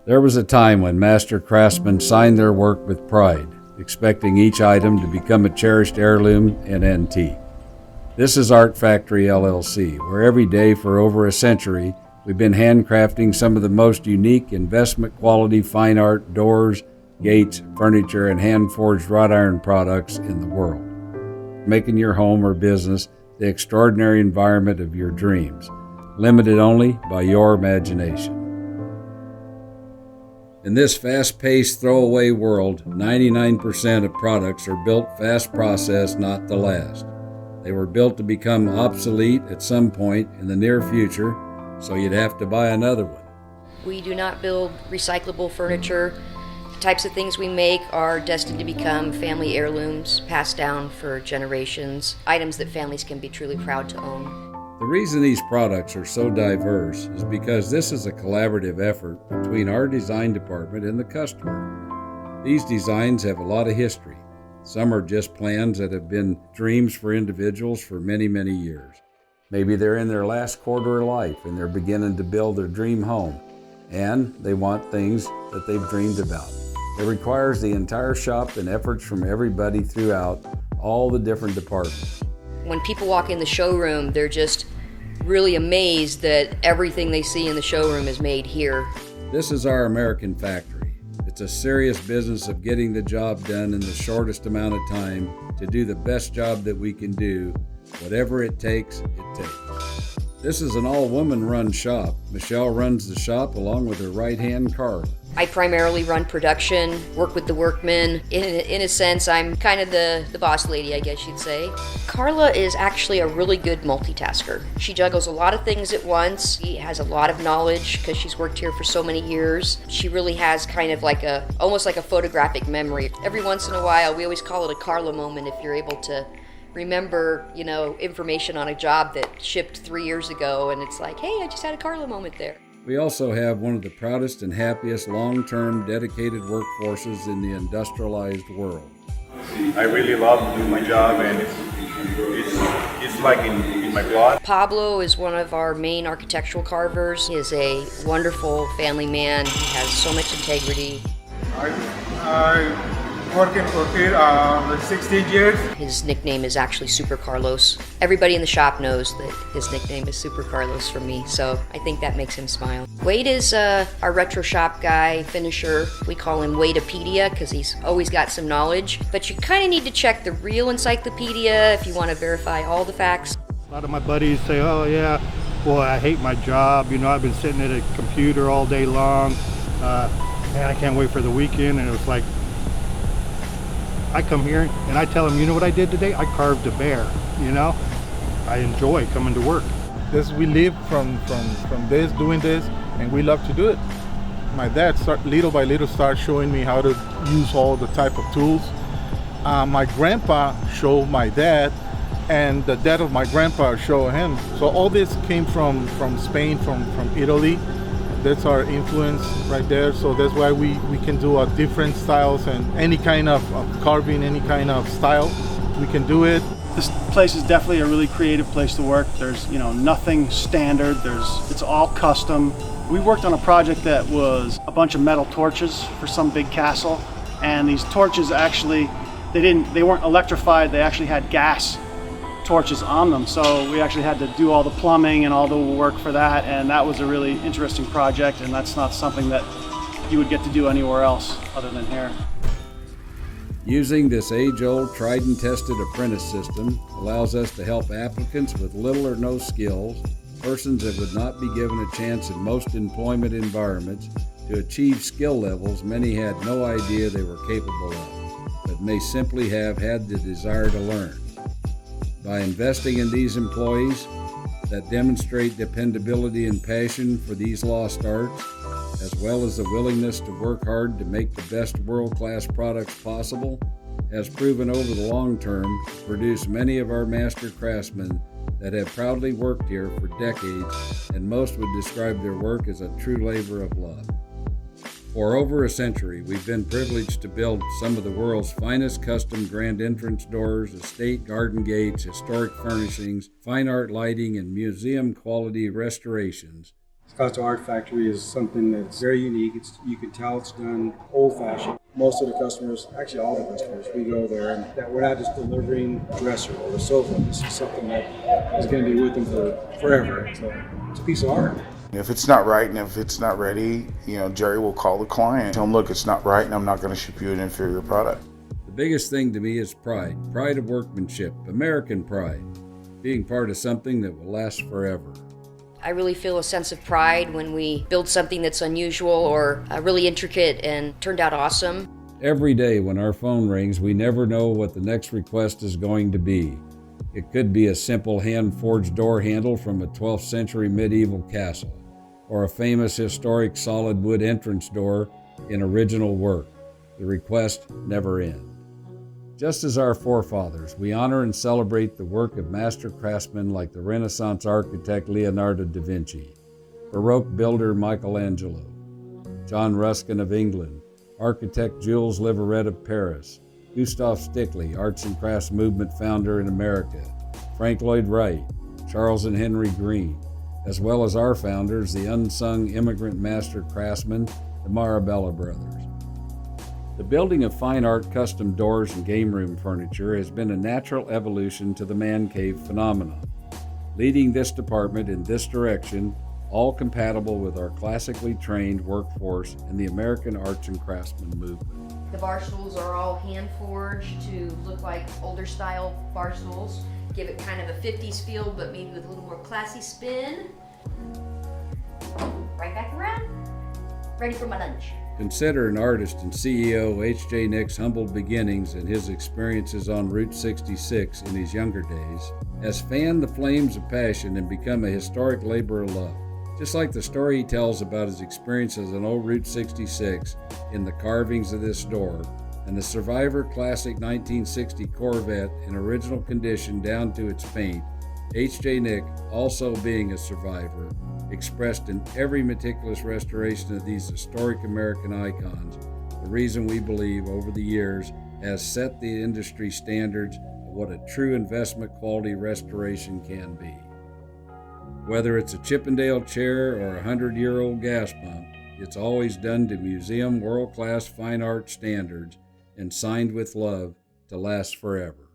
There was a time when master craftsmen signed their work with pride, expecting each item to become a cherished heirloom and antique. This is Art Factory LLC, where every day for over a century, we've been handcrafting some of the most unique investment quality fine art doors, gates, furniture, and hand-forged wrought iron products in the world, making your home or business the extraordinary environment of your dreams, limited only by your imagination. In this fast-paced, throwaway world, 99% of products are built fast-processed, not to last. They were built to become obsolete at some point in the near future, so you'd have to buy another one. We do not build recyclable furniture. The types of things we make are destined to become family heirlooms, passed down for generations, items that families can be truly proud to own. The reason these products are so diverse is because this is a collaborative effort between our design department and the customer. These designs have a lot of history. Some are just plans that have been dreams for individuals for many, many years. Maybe they're in their last quarter of life and they're beginning to build their dream home, and they want things that they've dreamed about. It requires the entire shop and efforts from everybody throughout all the different departments. When people walk in the showroom, they're just really amazed that everything they see in the showroom is made here. This is our American factory. It's a serious business of getting the job done in the shortest amount of time to do the best job that we can do. Whatever it takes, it takes. This is an all-woman run shop. Michelle runs the shop along with her right hand, Carla. I primarily run production, work with the workmen. In a sense, I'm kind of the boss lady, I guess you'd say. Carla is actually a really good multitasker. She juggles a lot of things at once. She has a lot of knowledge because she's worked here for so many years. She really has kind of like almost like a photographic memory. Every once in a while, we always call it a Carla moment if you're able to remember, information on a job that shipped 3 years ago, and it's like, hey, I just had a Carla moment there. We also have one of the proudest and happiest long-term dedicated workforces in the industrialized world. I really love doing my job, and it's like in my blood. Pablo is one of our main architectural carvers. He is a wonderful family man. He has so much integrity. I working for here 16 years. His nickname is actually Super Carlos. Everybody in the shop knows that his nickname is Super Carlos from me, so I think that makes him smile. Wade is our retro shop guy, finisher. We call him Wadepedia because he's always got some knowledge, but you kind of need to check the real encyclopedia if you want to verify all the facts. A lot of my buddies say, oh yeah, well, I hate my job. I've been sitting at a computer all day long, and I can't wait for the weekend. And it was like, I come here and I tell them, you know what I did today? I carved a bear, I enjoy coming to work. We live from this, doing this, and we love to do it. My dad little by little started showing me how to use all the type of tools. My grandpa showed my dad, and the dad of my grandpa showed him. So all this came from Spain, from Italy. That's our influence right there. So that's why we can do different styles and any kind of carving, any kind of style, we can do it. This place is definitely a really creative place to work. There's nothing standard. It's all custom. We worked on a project that was a bunch of metal torches for some big castle, and these torches actually they weren't electrified. They actually had gas torches on them, so we actually had to do all the plumbing and all the work for that, and that was a really interesting project, and that's not something that you would get to do anywhere else other than here. Using this age-old, tried and tested apprentice system allows us to help applicants with little or no skills, persons that would not be given a chance in most employment environments, to achieve skill levels many had no idea they were capable of, but may simply have had the desire to learn. By investing in these employees that demonstrate dependability and passion for these lost arts, as well as the willingness to work hard to make the best world-class products possible, has proven over the long term to produce many of our master craftsmen that have proudly worked here for decades, and most would describe their work as a true labor of love. For over a century, we've been privileged to build some of the world's finest custom grand entrance doors, estate garden gates, historic furnishings, fine art lighting, and museum-quality restorations, Scottsdale Art Factory is something that's very unique. You can tell it's done old-fashioned. Most of the customers, actually all the customers, we go there and that we're not just delivering a dresser or a sofa. This is something that is going to be with them for forever. So it's a piece of art. If it's not right and if it's not ready, Jerry will call the client, tell him, look, it's not right and I'm not going to ship you an inferior product. The biggest thing to me is pride. Pride of workmanship, American pride. Being part of something that will last forever. I really feel a sense of pride when we build something that's unusual or really intricate and turned out awesome. Every day when our phone rings, we never know what the next request is going to be. It could be a simple hand-forged door handle from a 12th century medieval castle, or a famous historic solid wood entrance door in original work. The request never ends. Just as our forefathers, we honor and celebrate the work of master craftsmen like the Renaissance architect Leonardo da Vinci, Baroque builder Michelangelo, John Ruskin of England, architect Jules Liveret of Paris, Gustav Stickley, arts and crafts movement founder in America, Frank Lloyd Wright, Charles and Henry Green, as well as our founders, the unsung immigrant master craftsmen, the Marabella brothers. The building of fine art custom doors and game room furniture has been a natural evolution to the man cave phenomenon, leading this department in this direction, all compatible with our classically trained workforce and the American arts and craftsman movement. The bar stools are all hand forged to look like older style bar stools. Give it kind of a 50s feel, but maybe with a little more classy spin. Right back around. Ready for my lunch. Consider an artist and CEO H.J. Nick's humble beginnings and his experiences on Route 66 in his younger days has fanned the flames of passion and become a historic labor of love. Just like the story he tells about his experiences on old Route 66 in the carvings of this door, and the Survivor Classic 1960 Corvette in original condition down to its paint, H.J. Nick, also being a survivor, expressed in every meticulous restoration of these historic American icons, the reason we believe over the years has set the industry standards of what a true investment quality restoration can be. Whether it's a Chippendale chair or a 100-year-old gas pump, it's always done to museum world-class fine art standards and signed with love to last forever.